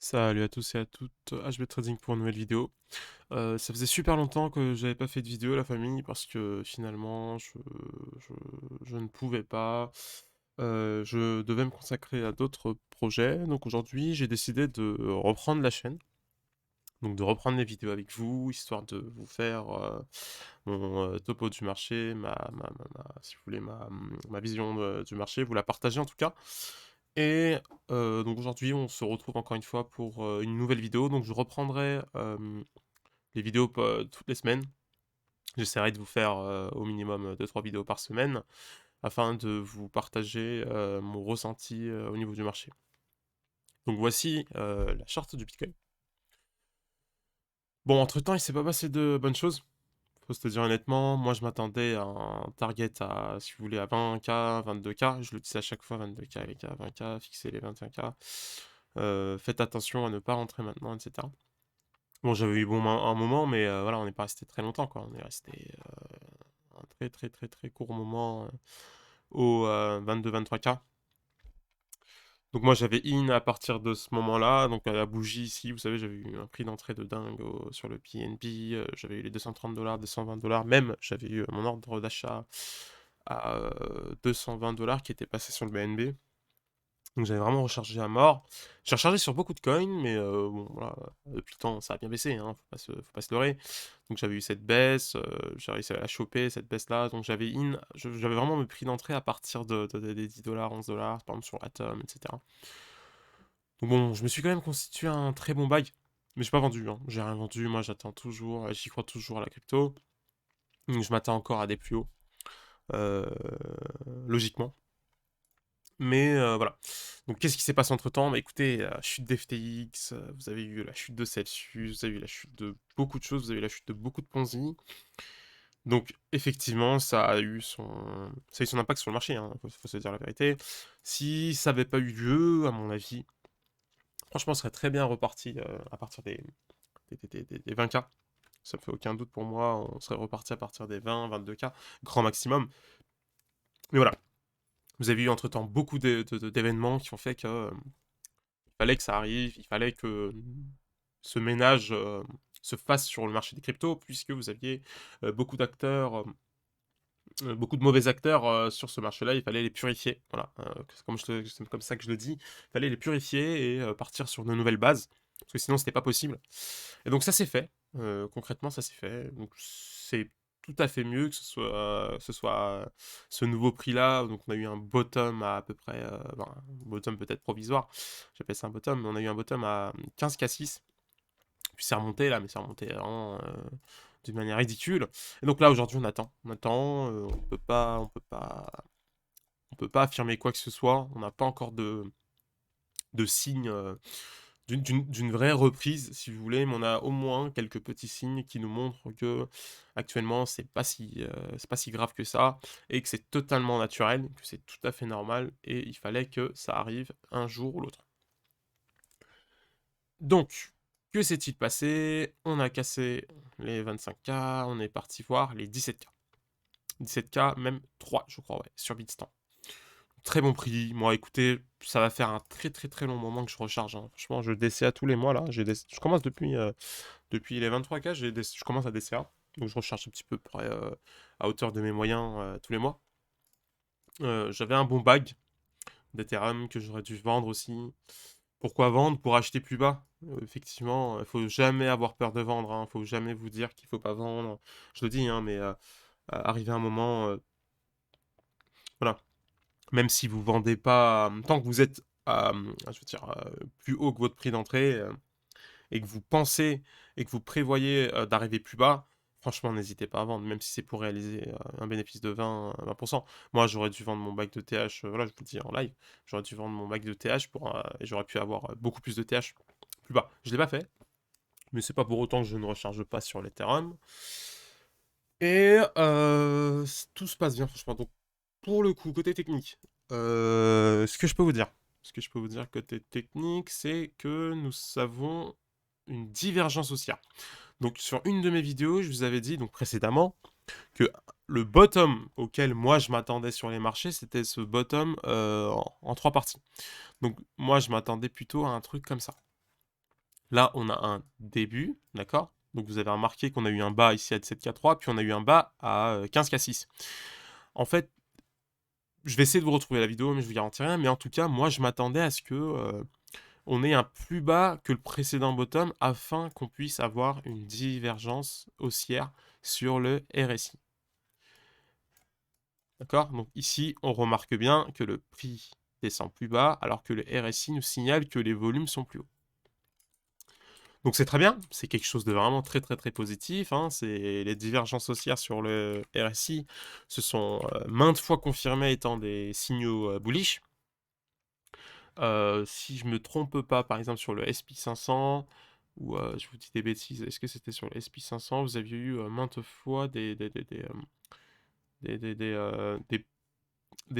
Salut à tous et à toutes, HB Trading pour une nouvelle vidéo. Ça faisait super longtemps que j'avais pas fait de vidéo la famille parce que finalement je, je ne pouvais pas. Je devais me consacrer à d'autres projets. Donc aujourd'hui j'ai décidé de reprendre la chaîne. Donc de reprendre les vidéos avec vous, histoire de vous faire mon topo du marché, si vous voulez, ma vision du marché, vous la partagez en tout cas. Et donc aujourd'hui, on se retrouve encore une fois pour une nouvelle vidéo. Donc je reprendrai les vidéos toutes les semaines. J'essaierai de vous faire au minimum 2-3 vidéos par semaine afin de vous partager mon ressenti au niveau du marché. Donc voici la charte du Bitcoin. Bon, entre-temps, il s'est pas passé de bonnes choses. Faut se le dire honnêtement, moi je m'attendais à un target à, si vous voulez, à 20K, 22K. Je le dis à chaque fois, 22K, les gars, 20K, fixez les 21K. Faites attention à ne pas rentrer maintenant, etc. Bon, j'avais eu bon un moment, mais voilà, on n'est pas resté très longtemps, quoi. On est resté un très très très très court moment au 22-23K. Donc moi j'avais in à partir de ce moment-là, donc à la bougie ici, vous savez, j'avais eu un prix d'entrée de dingue sur le PNB, j'avais eu les 230 $, 220 $, même j'avais eu mon ordre d'achat à 220 $ qui était passé sur le BNB. Donc j'avais vraiment rechargé à mort. J'ai rechargé sur beaucoup de coins, mais bon, voilà, depuis le temps, ça a bien baissé, hein, faut pas se leurrer. Donc j'avais eu cette baisse, j'ai réussi à la choper, cette baisse-là. Donc j'avais j'avais vraiment mes prix d'entrée à partir des 10 $, 11 $, par exemple sur Atom, etc. Donc bon, je me suis quand même constitué un très bon bag, mais j'ai pas vendu, hein. J'ai rien vendu, moi j'attends toujours, j'y crois toujours à la crypto. Donc je m'attends encore à des plus hauts, euh, logiquement. Mais voilà. Donc qu'est-ce qui s'est passé entre-temps? Bah écoutez, chute d'FTX, vous avez eu la chute de Celsius, vous avez eu la chute de beaucoup de choses, vous avez eu la chute de beaucoup de Ponzi. Donc effectivement, ça a eu son impact sur le marché, hein, faut se dire la vérité. Si ça n'avait pas eu lieu, à mon avis, franchement, on serait très bien reparti à partir des 20K. Ça me fait aucun doute pour moi, on serait reparti à partir des 20, 22K, grand maximum. Mais voilà, vous avez eu entre-temps beaucoup d'événements qui ont fait que il fallait que ça arrive, il fallait que ce ménage se fasse sur le marché des cryptos, puisque vous aviez beaucoup d'acteurs, beaucoup de mauvais acteurs sur ce marché-là, il fallait les purifier. Voilà, c'est comme ça que je le dis, il fallait les purifier et partir sur de nouvelles bases, parce que sinon c'était pas possible. Et donc ça s'est fait, concrètement ça s'est fait. Donc c'est tout à fait mieux que ce soit ce nouveau prix-là. Donc on a eu un bottom à peu près, ben, un bottom peut-être provisoire, j'appelle ça un bottom, mais on a eu un bottom à 15K6, puis c'est remonté là, mais c'est remonté vraiment d'une manière ridicule. Et donc là aujourd'hui on peut pas affirmer quoi que ce soit, on n'a pas encore de signe d'une vraie reprise, si vous voulez, mais on a au moins quelques petits signes qui nous montrent que actuellement c'est pas si grave que ça et que c'est totalement naturel, que c'est tout à fait normal et il fallait que ça arrive un jour ou l'autre. Donc, que s'est-il passé? On a cassé les 25K, on est parti voir les 17K. 17K, même 3, je crois, ouais, sur Bitstamp. Très bon prix. Moi, écoutez, ça va faire un très très très long moment que je recharge, hein. Franchement, je DCA tous les mois là. Je commence depuis les 23K, je commence à DCA. Donc je recharge un petit peu près à hauteur de mes moyens tous les mois. J'avais un bon bag d'Ethereum que j'aurais dû vendre aussi. Pourquoi vendre? Pour acheter plus bas. Effectivement, il faut jamais avoir peur de vendre, hein. Faut jamais vous dire qu'il faut pas vendre. Je le dis, hein, mais arrivé à un moment, voilà. Même si vous vendez pas, tant que vous êtes, je veux dire, plus haut que votre prix d'entrée, et que vous pensez et que vous prévoyez d'arriver plus bas, franchement, n'hésitez pas à vendre, même si c'est pour réaliser un bénéfice de 20%. Moi, j'aurais dû vendre mon bac de TH, voilà, je vous le dis en live, j'aurais dû vendre mon bac de TH et j'aurais pu avoir beaucoup plus de TH plus bas. Je l'ai pas fait, mais c'est pas pour autant que je ne recharge pas sur l'Ethereum. Et tout se passe bien, franchement. Donc, pour le coup, côté technique, ce que je peux vous dire, côté technique, c'est que nous avons une divergence haussière. Donc, sur une de mes vidéos, je vous avais dit donc précédemment que le bottom auquel moi je m'attendais sur les marchés, c'était ce bottom en trois parties. Donc, moi, je m'attendais plutôt à un truc comme ça. Là, on a un début, d'accord? Donc vous avez remarqué qu'on a eu un bas ici à 17K3, puis on a eu un bas à 15K6. En fait, je vais essayer de vous retrouver la vidéo, mais je vous garantis rien. Mais en tout cas, moi, je m'attendais à ce que on ait un plus bas que le précédent bottom afin qu'on puisse avoir une divergence haussière sur le RSI. D'accord? Donc ici, on remarque bien que le prix descend plus bas, alors que le RSI nous signale que les volumes sont plus hauts. Donc c'est très bien, c'est quelque chose de vraiment très très très positif, hein. C'est les divergences haussières sur le RSI se sont maintes fois confirmées étant des signaux bullish. Si je me trompe pas, par exemple sur le SP500, ou je vous dis des bêtises, est-ce que c'était sur le SP500, vous aviez eu maintes fois des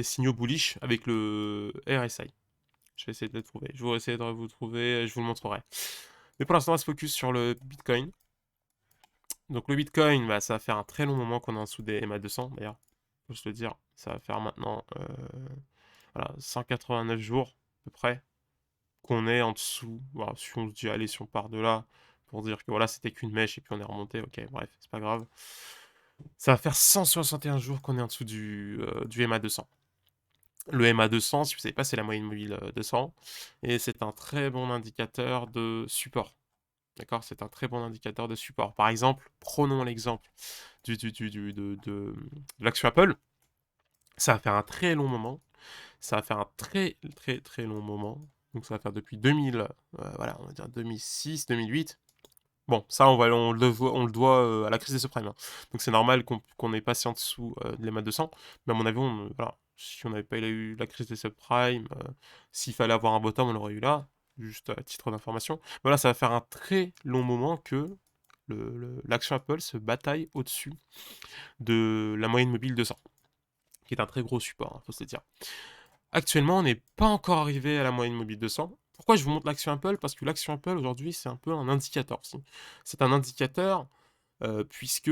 signaux bullish avec le RSI. Je vais essayer de le trouver. Je vais essayer de vous trouver, je vous le montrerai. Mais pour l'instant, on va se focus sur le Bitcoin. Donc le Bitcoin, bah, ça va faire un très long moment qu'on est en dessous des MA200, d'ailleurs. Faut se le dire, ça va faire maintenant voilà, 189 jours, à peu près, qu'on est en dessous. Voilà, si on se dit, allez, si on part de là, pour dire que voilà, c'était qu'une mèche et puis on est remonté, ok, bref, c'est pas grave. Ça va faire 161 jours qu'on est en dessous du MA200. Le MA200, si vous ne savez pas, c'est la moyenne mobile 200. Et c'est un très bon indicateur de support. D'accord? C'est un très bon indicateur de support. Par exemple, prenons l'exemple de l'action Apple. Ça va faire un très long moment. Ça va faire un très très très long moment. Donc ça va faire depuis 2000, voilà, on va dire 2006, 2008. Bon, ça, on le doit à la crise des subprimes, hein. Donc c'est normal qu'on est passé en dessous de l'EMA 200. Mais à mon avis, voilà, si on n'avait pas eu la crise des subprimes, s'il fallait avoir un bottom, on l'aurait eu là, juste à titre d'information. Voilà, ça va faire un très long moment que l'action Apple se bataille au-dessus de la moyenne mobile 200, qui est un très gros support, hein, faut se le dire. Actuellement, on n'est pas encore arrivé à la moyenne mobile 200. Pourquoi je vous montre l'action Apple? Parce que l'action Apple, aujourd'hui, c'est un peu un indicateur aussi. C'est un indicateur puisque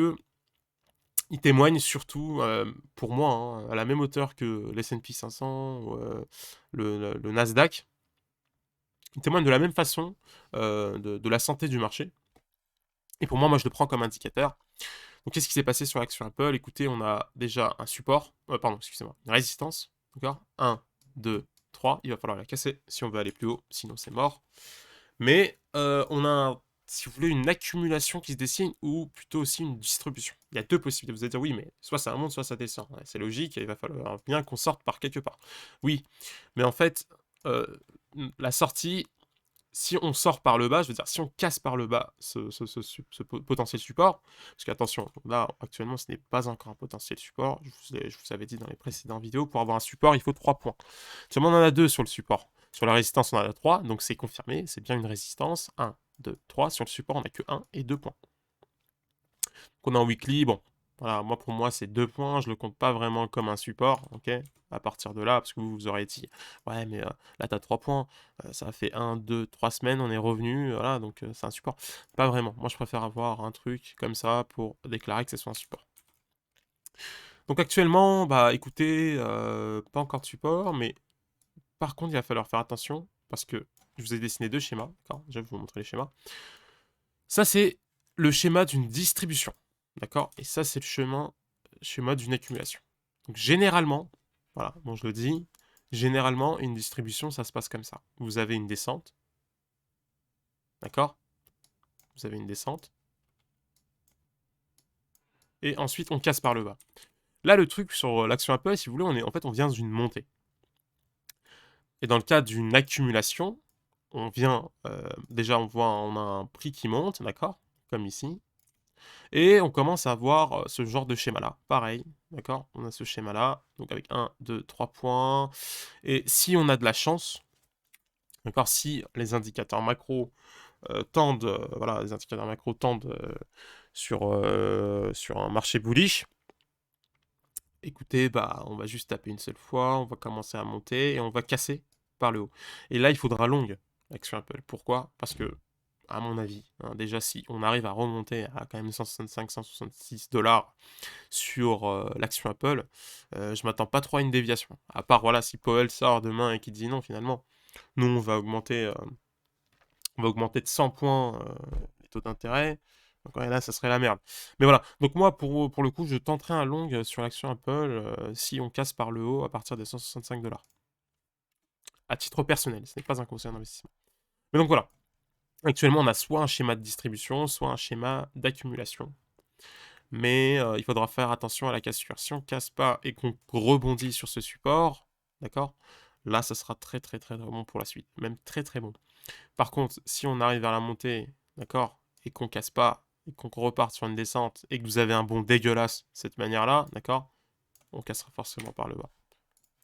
il témoigne surtout, pour moi, hein, à la même hauteur que l'S&P 500 ou le Nasdaq. Il témoigne de la même façon de la santé du marché. Et pour moi, je le prends comme indicateur. Donc, qu'est-ce qui s'est passé sur l'action Apple? Écoutez, on a déjà un support, pardon, excusez-moi, une résistance, d'accord? 1, 2, 3, il va falloir la casser si on veut aller plus haut, sinon c'est mort. Mais on a, si vous voulez, une accumulation qui se dessine, ou plutôt aussi une distribution. Il y a deux possibilités. Vous allez dire, oui, mais soit ça monte, soit ça descend. Ouais, c'est logique, il va falloir bien qu'on sorte par quelque part. Oui, mais en fait, euh, la sortie, si on sort par le bas, je veux dire, si on casse par le bas ce potentiel support, parce qu'attention, là, actuellement, ce n'est pas encore un potentiel support, je vous avais dit dans les précédentes vidéos, pour avoir un support, il faut 3 points. Seulement, on en a 2 sur le support. Sur la résistance, on en a 3, donc c'est confirmé, c'est bien une résistance. 1, 2, 3. Sur le support, on n'a que 1 et 2 points. Donc on est en weekly, bon, voilà, pour moi, c'est 2 points, je le compte pas vraiment comme un support, ok? À partir de là, parce que vous aurez dit, ouais, mais là, t'as 3 points, ça fait 1, 2, 3 semaines, on est revenu, voilà, donc c'est un support. Pas vraiment. Moi, je préfère avoir un truc comme ça pour déclarer que ce soit un support. Donc actuellement, bah écoutez, pas encore de support, mais par contre, il va falloir faire attention, parce que je vous ai dessiné deux schémas, d'accord? Déjà, je vais vous montrer les schémas. Ça, c'est le schéma d'une distribution, d'accord? Et ça, c'est le schéma d'une accumulation. Donc généralement, voilà, bon, je le dis, généralement, une distribution, ça se passe comme ça. Vous avez une descente, d'accord? Vous avez une descente, et ensuite, on casse par le bas. Là, le truc sur l'action Apple, si vous voulez, on vient d'une montée. Et dans le cas d'une accumulation, on vient, déjà, on a un prix qui monte, d'accord? Comme ici. Et on commence à voir ce genre de schéma-là. Pareil, d'accord? On a ce schéma-là, donc avec 1, 2, 3 points. Et si on a de la chance, d'accord? Si les indicateurs macro tendent, voilà, les indicateurs macro tendent sur un marché bullish, écoutez, bah, on va juste taper une seule fois, on va commencer à monter et on va casser par le haut. Et là, il faudra longue l'action Apple. Pourquoi? Parce que, à mon avis, hein, déjà, si on arrive à remonter à quand même 165, 166 dollars sur l'action Apple, je m'attends pas trop à une déviation. À part, voilà, si Powell sort demain et qu'il dit non, finalement, nous, on va augmenter on va augmenter de 100 points les taux d'intérêt. Donc ouais, là, ça serait la merde. Mais voilà. Donc moi, pour le coup, je tenterai un long sur l'action Apple si on casse par le haut à partir des 165 $. À titre personnel, ce n'est pas un conseil d'investissement. Mais donc voilà. Actuellement, on a soit un schéma de distribution, soit un schéma d'accumulation. Mais il faudra faire attention à la cassure. Si on casse pas et qu'on rebondit sur ce support, d'accord? Là, ça sera très très très très bon pour la suite. Même très très bon. Par contre, si on arrive vers la montée, d'accord, et qu'on casse pas, et qu'on reparte sur une descente, et que vous avez un bond dégueulasse de cette manière-là, d'accord, on cassera forcément par le bas.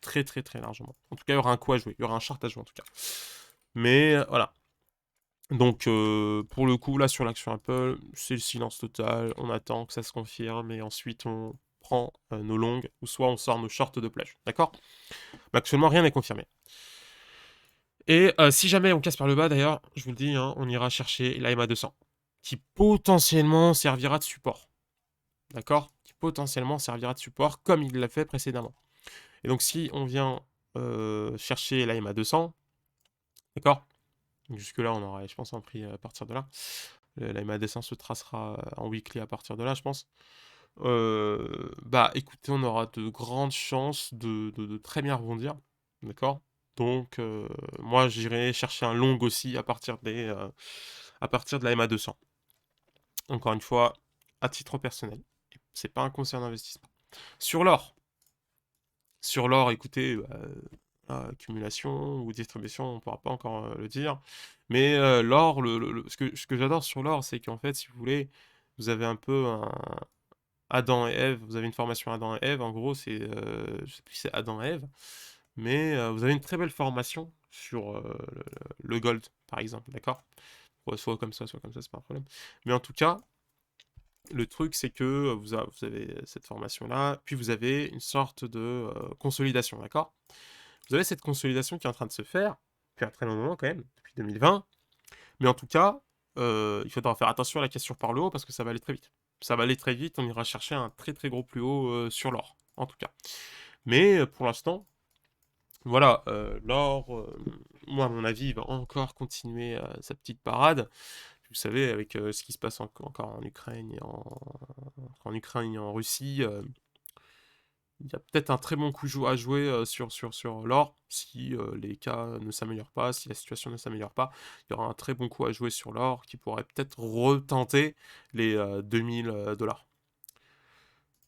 Très très très largement. En tout cas, il y aura un coup à jouer. Il y aura un chart à jouer en tout cas. Mais voilà. Donc pour le coup, là sur l'action Apple, c'est le silence total. On attend que ça se confirme et ensuite on prend nos longues ou soit on sort nos shorts de plage. D'accord? Mais actuellement, rien n'est confirmé. Et si jamais on casse par le bas, d'ailleurs, je vous le dis, hein, on ira chercher l'AMA 200, qui potentiellement servira de support. D'accord? Qui potentiellement servira de support comme il l'a fait précédemment. Et donc si on vient chercher l'AMA 200, d'accord? Jusque-là, on aura, je pense, un prix à partir de là. L'AMA 200 se tracera en weekly à partir de là, je pense. Bah écoutez, on aura de grandes chances de très bien rebondir. D'accord? Donc, moi, j'irai chercher un long aussi à partir de la MA 200. Encore une fois, à titre personnel. C'est pas un conseil d'investissement. Sur l'or. Sur l'or, écoutez, accumulation ou distribution, on pourra pas encore le dire. Mais l'or, ce que j'adore sur l'or, c'est qu'en fait, si vous voulez, vous avez un peu un Adam et Ève, vous avez une formation Adam et Ève, en gros, je sais plus si c'est Adam et Ève, mais vous avez une très belle formation sur le gold, par exemple, d'accord? Ouais, soit comme ça, c'est pas un problème. Mais en tout cas, le truc, c'est que vous avez cette formation-là, puis vous avez une sorte de consolidation, d'accord? Vous avez cette consolidation qui est en train de se faire, depuis un très long moment quand même, depuis 2020, mais en tout cas, il faudra faire attention à la cassure par le haut parce que ça va aller très vite. Ça va aller très vite, on ira chercher un très très gros plus haut sur l'or, en tout cas. Mais pour l'instant, voilà, l'or, moi à mon avis, il va encore continuer sa petite parade. Vous savez, avec ce qui se passe encore en Ukraine et en Russie, il y a peut-être un très bon coup à jouer sur l'or si les cas ne s'améliorent pas, si la situation ne s'améliore pas. Il y aura un très bon coup à jouer sur l'or qui pourrait peut-être retenter les 2000 $.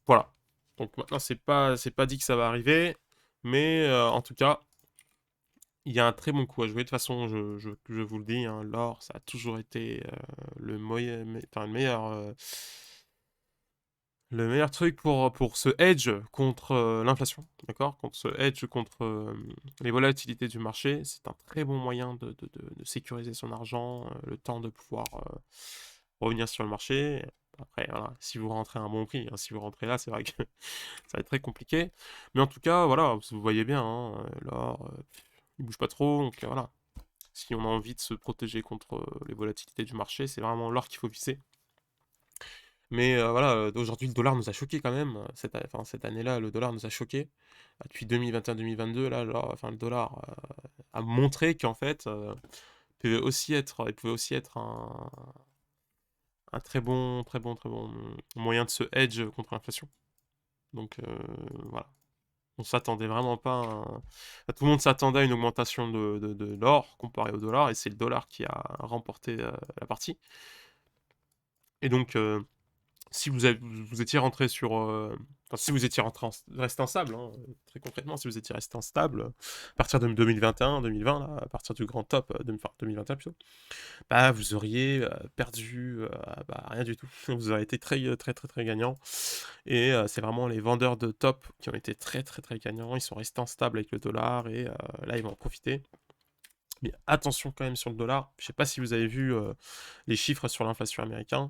Voilà. Donc maintenant, c'est pas dit que ça va arriver, mais en tout cas, il y a un très bon coup à jouer. De toute façon, je vous le dis, hein, l'or, ça a toujours été le meilleur truc pour se hedge contre l'inflation, d'accord? Contre se hedge contre les volatilités du marché, c'est un très bon moyen de sécuriser son argent, le temps de pouvoir revenir sur le marché. Après, voilà, si vous rentrez à un bon prix, hein, si vous rentrez là, c'est vrai que ça va être très compliqué. Mais en tout cas, voilà, vous voyez bien, hein, l'or, il bouge pas trop, donc voilà. Si on a envie de se protéger contre les volatilités du marché, c'est vraiment l'or qu'il faut viser. Mais voilà, aujourd'hui, le dollar nous a choqué quand même. Enfin, cette année-là, le dollar nous a choqué. Depuis 2021-2022, là, enfin, le dollar a montré qu'en fait, il pouvait aussi être un très bon, très bon, très bon moyen de se hedge contre l'inflation. Donc voilà. On s'attendait vraiment pas tout le monde s'attendait à une augmentation de l'or comparé au dollar, et c'est le dollar qui a remporté la partie. Et donc, si vous étiez rentré enfin, si vous étiez resté instable, hein, très concrètement, si vous étiez resté instable, à partir de 2021, 2020, là, à partir du grand top, enfin 2021 plutôt, bah, vous auriez perdu bah, rien du tout. Vous auriez été très, très, très, très gagnant. Et c'est vraiment les vendeurs de top qui ont été très, très, très gagnants. Ils sont restés instables avec le dollar et là, ils vont en profiter. Mais attention quand même sur le dollar. Je ne sais pas si vous avez vu les chiffres sur l'inflation américaine.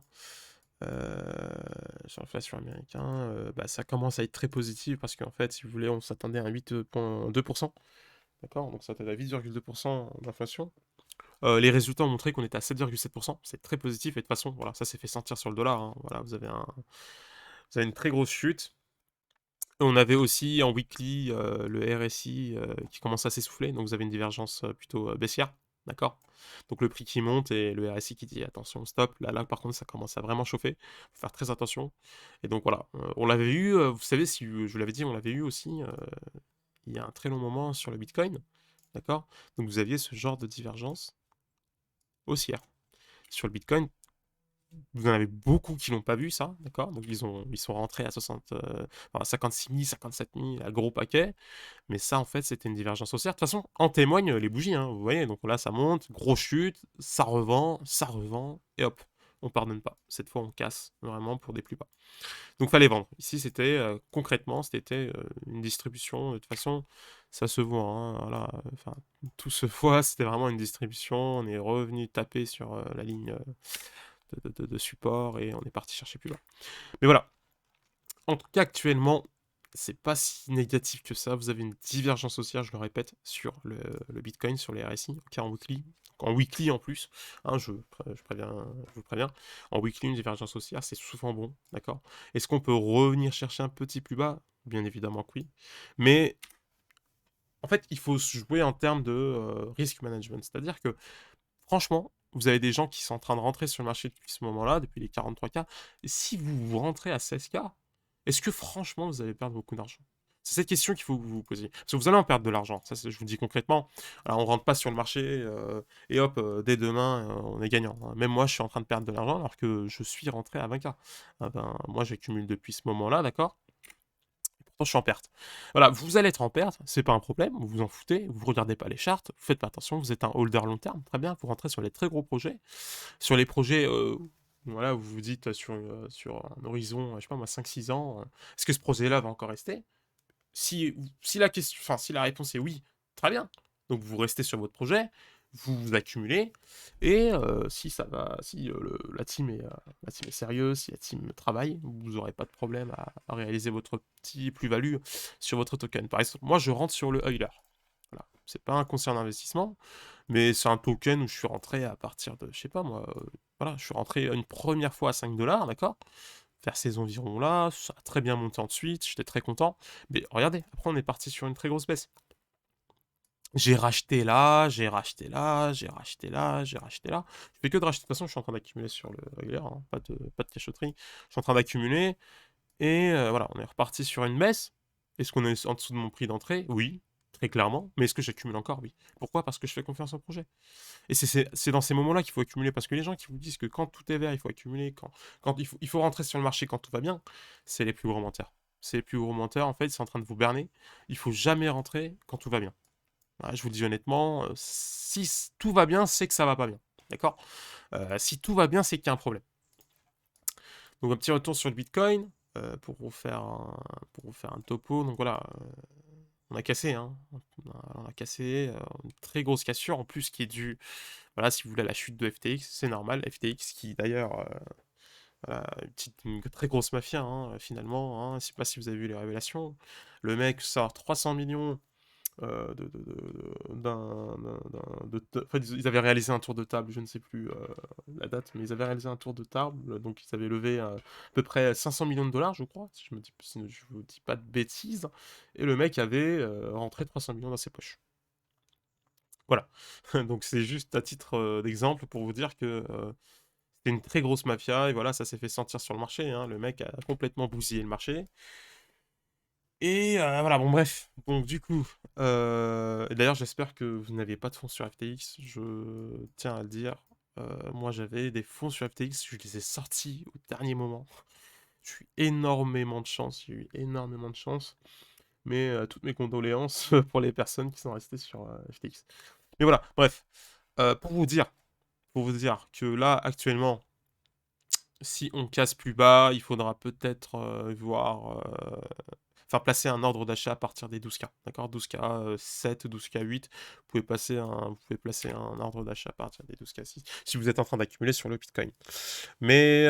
Sur l'inflation américaine, bah, ça commence à être très positif parce qu'en fait, si vous voulez, on s'attendait à 8,2%. D'accord? Donc ça s'attendait à 8,2% d'inflation. Les résultats ont montré qu'on était à 7,7%. C'est très positif et de toute façon, voilà, ça s'est fait sentir sur le dollar, hein. Voilà, vous avez une très grosse chute. On avait aussi en weekly le RSI qui commence à s'essouffler, donc vous avez une divergence plutôt baissière. d'accord? Donc le prix qui monte et le RSI qui dit: «Attention, stop». Là, par contre, ça commence à vraiment chauffer. Faut faire très attention et donc voilà, on l'avait eu, vous savez, si, je vous l'avais dit, on l'avait eu aussi, il y a un très long moment sur le bitcoin, d'accord? Donc vous aviez ce genre de divergence haussière. Sur le bitcoin, vous en avez beaucoup qui l'ont pas vu ça, d'accord? Donc ils sont rentrés à 56 000, 57 000, à gros paquet. Mais ça, en fait, c'était une divergence haussière. De toute façon, en témoignent les bougies, hein, vous voyez. Donc là, ça monte, grosse chute, ça revend, et hop, on pardonne pas. Cette fois, on casse, vraiment, pour des plus bas. Donc fallait vendre. Ici, c'était, concrètement, c'était une distribution. De toute façon, ça se voit, hein, voilà. Enfin, tout se voit, c'était vraiment une distribution. On est revenu taper sur la ligne de support et on est parti chercher plus bas. Mais voilà, en tout cas, actuellement, c'est pas si négatif que ça. Vous avez une divergence haussière, je le répète, sur le Bitcoin, sur les RSI, ok, en weekly en plus, hein, je vous préviens, en weekly, une divergence haussière, c'est souvent bon, d'accord? Est-ce qu'on peut revenir chercher un petit plus bas? Bien évidemment que oui. Mais en fait, il faut se jouer en termes de risk management. C'est-à-dire que, franchement, vous avez des gens qui sont en train de rentrer sur le marché depuis ce moment-là, depuis les 43K. Et si vous rentrez à 16K, est-ce que franchement vous allez perdre beaucoup d'argent? C'est cette question qu'il faut que vous vous posiez. Parce que vous allez en perdre de l'argent, ça je vous le dis concrètement. Alors on rentre pas sur le marché et hop, dès demain on est gagnant, hein. Même moi je suis en train de perdre de l'argent alors que je suis rentré à 20K. Ah ben, moi j'accumule depuis ce moment-là, d'accord? Pourtant je suis en perte. Voilà, vous allez être en perte, c'est pas un problème, vous vous en foutez, vous regardez pas les charts, vous faites pas attention, vous êtes un holder long terme, très bien, vous rentrez sur les très gros projets. Sur les projets, voilà, vous vous dites sur un horizon, je sais pas moi, 5 6 ans, est-ce que ce projet-là va encore rester? Si la question, enfin, si la réponse est oui, très bien. Donc vous restez sur votre projet, vous accumulez, et si ça va, si la team est sérieuse, si la team travaille, vous n'aurez pas de problème à réaliser votre petit plus-value sur votre token. Par exemple, moi je rentre sur le Euler. Voilà. C'est pas un conseil d'investissement, mais c'est un token où je suis rentré à partir de, je sais pas moi, voilà, je suis rentré une première fois à 5 $, d'accord? Vers ces environs-là, ça a très bien monté ensuite, j'étais très content. Mais regardez, après on est parti sur une très grosse baisse. J'ai racheté là, j'ai racheté là, j'ai racheté là, j'ai racheté là. Je fais que de racheter. De toute façon, je suis en train d'accumuler sur le régulier, hein, pas de cachotterie. Je suis en train d'accumuler. Et voilà, on est reparti sur une baisse. Est-ce qu'on est en dessous de mon prix d'entrée? Oui, très clairement. Mais est-ce que j'accumule encore? Oui. Pourquoi? Parce que je fais confiance au projet. Et c'est dans ces moments-là qu'il faut accumuler. Parce que les gens qui vous disent que quand tout est vert, il faut accumuler, quand il faut rentrer sur le marché quand tout va bien, c'est les plus gros menteurs. C'est les plus gros menteurs, en fait, c'est en train de vous berner. Il faut jamais rentrer quand tout va bien. Voilà, je vous le dis honnêtement, si tout va bien, c'est que ça va pas bien. D'accord? Si tout va bien, c'est qu'il y a un problème. Donc un petit retour sur le Bitcoin, pour vous faire un topo. Donc voilà, on a cassé, hein. On a cassé, une très grosse cassure, en plus qui est due, voilà, si vous voulez, à la chute de FTX, c'est normal. FTX qui d'ailleurs, voilà, une très grosse mafia, hein, finalement, hein. Je sais pas si vous avez vu les révélations. Le mec sort 300 millions en fait, ils avaient réalisé un tour de table, je ne sais plus la date, mais ils avaient réalisé un tour de table, donc ils avaient levé à peu près 500 millions de dollars, je crois, si je vous dis pas de bêtises, et le mec avait rentré 300 millions dans ses poches. Voilà. Donc c'est juste à titre d'exemple pour vous dire que c'était une très grosse mafia, et voilà, ça s'est fait sentir sur le marché, hein. Le mec a complètement bousillé le marché. Et voilà, bon bref. Donc du coup, et d'ailleurs j'espère que vous n'avez pas de fonds sur FTX, je tiens à le dire. Moi j'avais des fonds sur FTX, je les ai sortis au dernier moment. J'ai eu énormément de chance, j'ai eu énormément de chance. Mais toutes mes condoléances pour les personnes qui sont restées sur FTX. Mais voilà, bref. Pour vous dire que là, actuellement, si on casse plus bas, il faudra peut-être voir enfin placer un ordre d'achat à partir des 12K, d'accord? 12K 7, 12K 8, vous pouvez placer un ordre d'achat à partir des 12K 6 si vous êtes en train d'accumuler sur le Bitcoin. Mais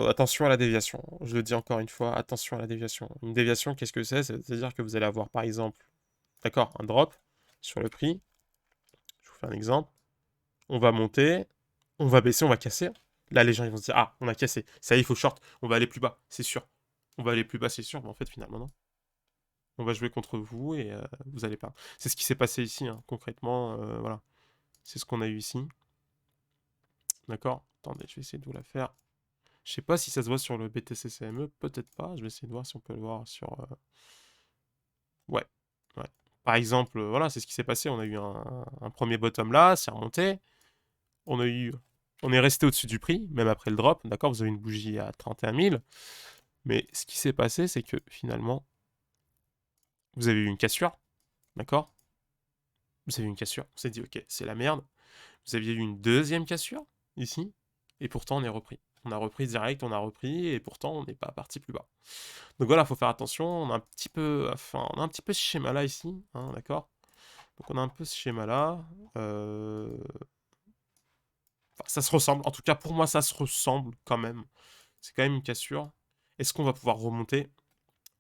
attention à la déviation. Je le dis encore une fois, attention à la déviation. Une déviation, qu'est-ce que c'est? C'est-à-dire que vous allez avoir par exemple, d'accord, un drop sur le prix. Je vous fais un exemple. On va monter, on va baisser, on va casser. Là, les gens ils vont se dire, ah, on a cassé. Ça y est, il faut short. On va aller plus bas, c'est sûr. On va aller plus bas, c'est sûr. Mais en fait, finalement, non. On va jouer contre vous et vous allez pas. C'est ce qui s'est passé ici, hein, concrètement. Voilà. C'est ce qu'on a eu ici. D'accord? Attendez, je vais essayer de vous la faire. Je sais pas si ça se voit sur le BTC CME, peut-être pas. Je vais essayer de voir si on peut le voir sur... Ouais, ouais. Par exemple, voilà, c'est ce qui s'est passé. On a eu un premier bottom là, c'est remonté. On a eu... On est resté au-dessus du prix, même après le drop, d'accord? Vous avez une bougie à 31 000. Mais ce qui s'est passé, c'est que finalement, vous avez eu une cassure, d'accord? Vous avez eu une cassure. On s'est dit, ok, c'est la merde. Vous aviez eu une deuxième cassure, ici, et pourtant on est repris. On a repris direct, on a repris, et pourtant on n'est pas parti plus bas. Donc voilà, il faut faire attention. On a un petit peu, enfin, on a un petit peu ce schéma-là ici, hein, d'accord? Donc on a un peu ce schéma-là. Enfin, ça se ressemble. En tout cas, pour moi, ça se ressemble quand même. C'est quand même une cassure. Est-ce qu'on va pouvoir remonter?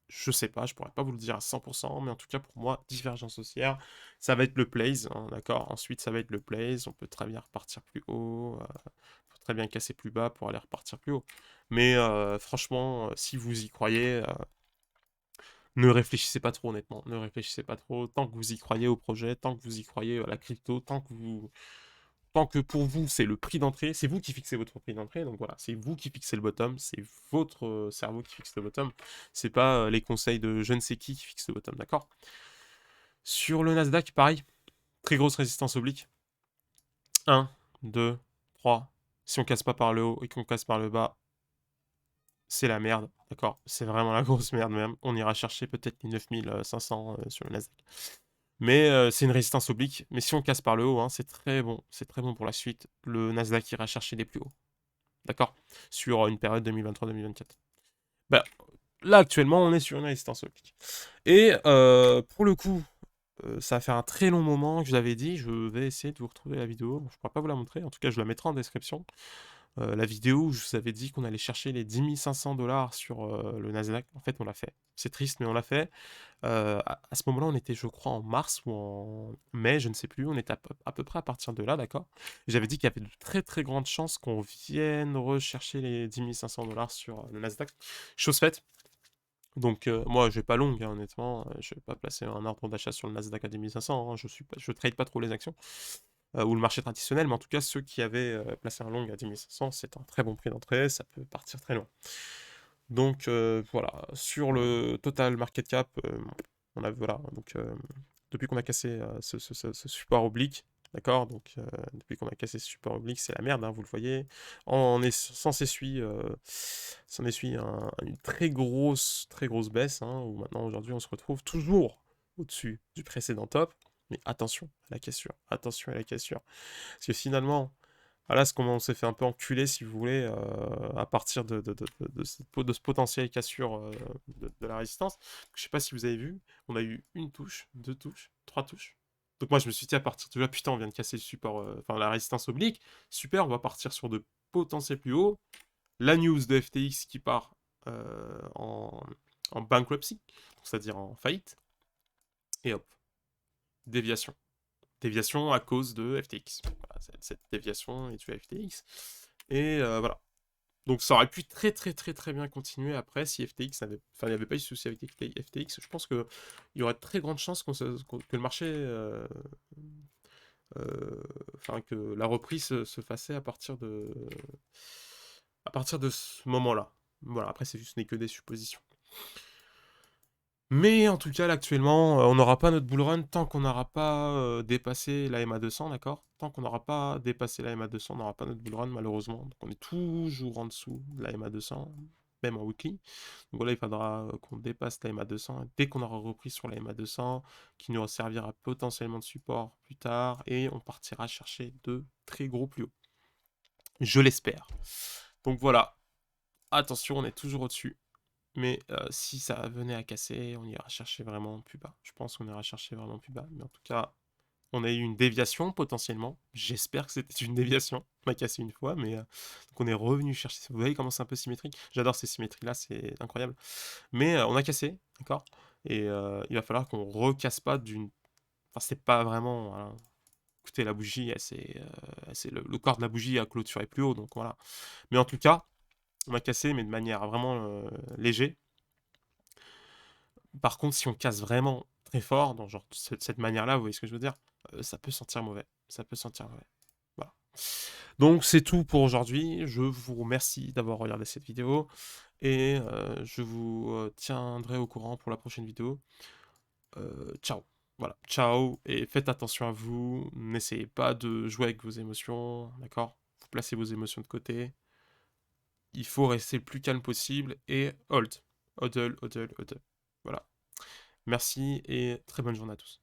Je sais pas, je pourrais pas vous le dire à 100%, mais en tout cas pour moi, divergence haussière, ça va être le plays, hein, d'accord? Ensuite, ça va être le plays, on peut très bien repartir plus haut, on peut très bien casser plus bas pour aller repartir plus haut. Mais franchement, si vous y croyez, ne réfléchissez pas trop honnêtement, ne réfléchissez pas trop, tant que vous y croyez au projet, tant que vous y croyez à la crypto, tant que pour vous, c'est le prix d'entrée, c'est vous qui fixez votre prix d'entrée, donc voilà, c'est vous qui fixez le bottom, c'est votre cerveau qui fixe le bottom, c'est pas les conseils de je ne sais qui fixe le bottom, d'accord? Sur le Nasdaq, pareil, très grosse résistance oblique. 1, 2, 3. Si on casse pas par le haut et qu'on casse par le bas, c'est la merde, d'accord? C'est vraiment la grosse merde même. On ira chercher peut-être les 9500 sur le Nasdaq. Mais c'est une résistance oblique. Mais si on casse par le haut, hein, c'est très bon. C'est très bon pour la suite. Le Nasdaq ira chercher les plus hauts. D'accord? Sur une période 2023-2024. Bah, là, actuellement, on est sur une résistance oblique. Et pour le coup, ça va faire un très long moment que je vous avais dit. Je vais essayer de vous retrouver la vidéo. Bon, je ne pourrai pas vous la montrer. En tout cas, je la mettrai en description. La vidéo où je vous avais dit qu'on allait chercher les 10 500 $ sur le Nasdaq. En fait, on l'a fait. C'est triste, mais on l'a fait. À ce moment-là, on était, je crois, en mars ou en mai, je ne sais plus. On était à peu près à partir de là, d'accord? J'avais dit qu'il y avait de très très grandes chances qu'on vienne rechercher les 10 500 $ sur le Nasdaq. Chose faite. Donc, moi, je vais pas longue, hein, honnêtement. Je vais pas placer un ordre d'achat sur le Nasdaq à 10 500. Hein, je trade pas trop les actions ou le marché traditionnel, mais en tout cas, ceux qui avaient placé un long à 10 500, c'est un très bon prix d'entrée. Ça peut partir très loin. Donc voilà, sur le total market cap, on a voilà, donc depuis qu'on a cassé ce support oblique, d'accord, donc depuis qu'on a cassé ce support oblique, c'est la merde, hein, vous le voyez. On est s'en essuie une très grosse baisse, hein, où maintenant aujourd'hui on se retrouve toujours au-dessus du précédent top. Mais attention à la cassure, attention à la cassure. Parce que finalement, voilà, c'est comment on s'est fait un peu enculer, si vous voulez, à partir de ce potentiel cassure de la résistance. Je sais pas si vous avez vu, on a eu une touche, deux touches, trois touches. Donc moi, je me suis dit à partir de là, putain, on vient de casser le support, enfin la résistance oblique. Super, on va partir sur de potentiels plus hauts. La news de FTX qui part en bankruptcy, c'est-à-dire en faillite. Et hop, déviation. Déviation à cause de FTX. Voilà, cette déviation est due à FTX. Et voilà. Donc ça aurait pu très très très très bien continuer après si FTX avait... Enfin, il n'y avait pas eu de souci avec FTX. Je pense qu'il y aurait de très grandes chances que le marché... Enfin, que la reprise se fasse à partir de ce moment-là. Voilà, après, ce n'est que des suppositions. Mais en tout cas, là, actuellement, on n'aura pas notre bull run tant qu'on n'aura pas dépassé la MA200, d'accord? Tant qu'on n'aura pas dépassé la MA200, on n'aura pas notre bull run, malheureusement. Donc on est toujours en dessous de la MA200, même en weekly. Donc voilà, il faudra qu'on dépasse la MA200. Dès qu'on aura repris sur la MA200, qui nous servira potentiellement de support plus tard, et on partira chercher de très gros plus hauts. Je l'espère. Donc voilà, attention, on est toujours au-dessus. Mais si ça venait à casser, on ira chercher vraiment plus bas. Je pense qu'on ira chercher vraiment plus bas. Mais en tout cas, on a eu une déviation potentiellement. J'espère que c'était une déviation. On m'a cassé une fois, mais donc on est revenu chercher. Vous voyez comment c'est un peu symétrique? J'adore ces symétries-là, c'est incroyable. Mais on a cassé, d'accord? Et il va falloir qu'on recasse pas d'une... Enfin, c'est pas vraiment... Voilà. Écoutez, la bougie, le corps de la bougie a clôturé plus haut, donc voilà. Mais en tout cas, on a cassé, mais de manière vraiment légère. Par contre, si on casse vraiment très fort, dans genre cette manière-là, vous voyez ce que je veux dire? ça peut sentir mauvais. Ça peut sentir mauvais. Voilà. Donc c'est tout pour aujourd'hui. Je vous remercie d'avoir regardé cette vidéo et je vous tiendrai au courant pour la prochaine vidéo. Ciao. Voilà, ciao et faites attention à vous. N'essayez pas de jouer avec vos émotions, d'accord? Vous placez vos émotions de côté. Il faut rester le plus calme possible et hold. Hodl, hodl, hodl. Voilà. Merci et très bonne journée à tous.